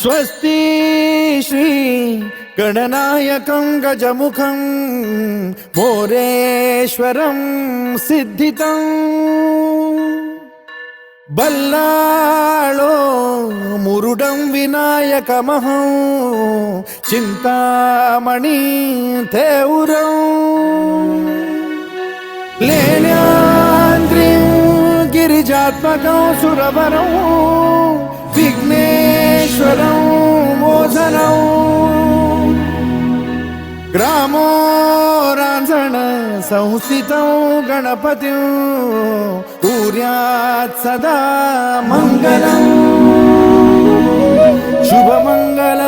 स्वस्ति श्री गणनायकं गजमुखं मोरेश्वरं सिद्धितं बल्लाळो मुरुडं विनायकमहं चिंतामणि थेऊरं लेण्याद्रिं गिरिजात्मकं सुरवरं विघ्नेश्वरं मोचनं ग्रामो रांझण संस्थितं गणपतिं कुर्यात् सदा मंगलं शुभमंगल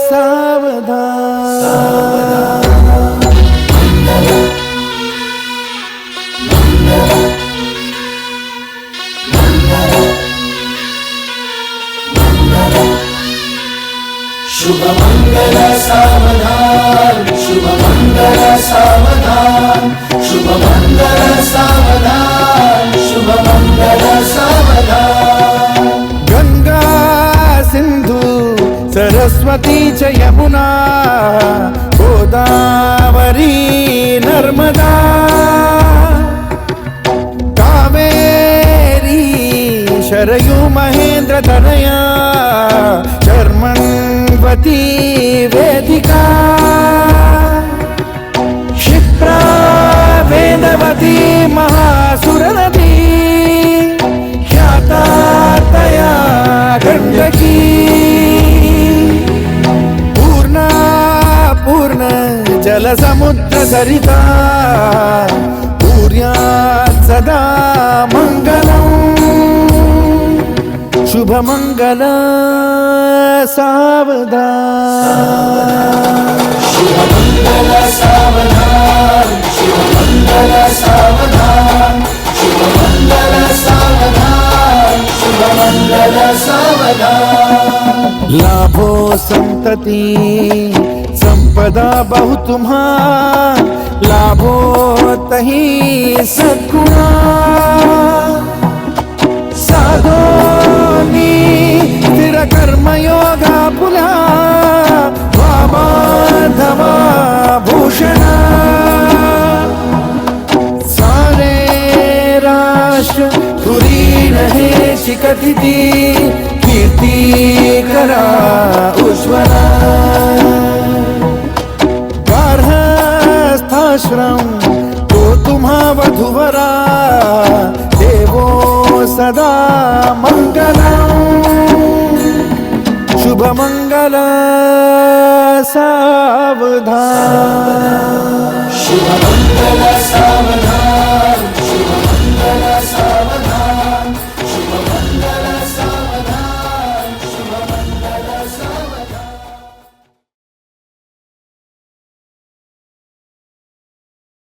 सावधान शुभमंगल सावधान शुभमंगल सावधान शुभमंगल सावधान शुभमंगल सावधान गंगा सिंधु सरस्वती च यमुना गोदावरी नर्मदा कावेरी शरयू महेंद्र तनया शर्मण्वती वेदिका क्षिप्रा वेदवती महासुरनदी ख्याता तया गण्डकी पूर्णा पूर्ण जलसमुद्र सरिता कुर्यात् सदा मंगलम् शुभमंगल सावधान शुभमंगल सावधान शुभमंगल सावधान शुभमंगल सावधान शुभमंगल सावधान लाभो संतति संपदा बहु तुम्हा लाभो तही सद्गुणा साधोनी स्थिर कर्मयोगा पुला वामाधवा भूषणा सारे राष्ट्र तुरी रहे शिकतिथि कीर्ति करा उज्ज्वला गार्हस्थाश्रम तो तुम्हा वधुवरा देवो सदा मंगलम् शुभमंगल सावधान शुभमंगल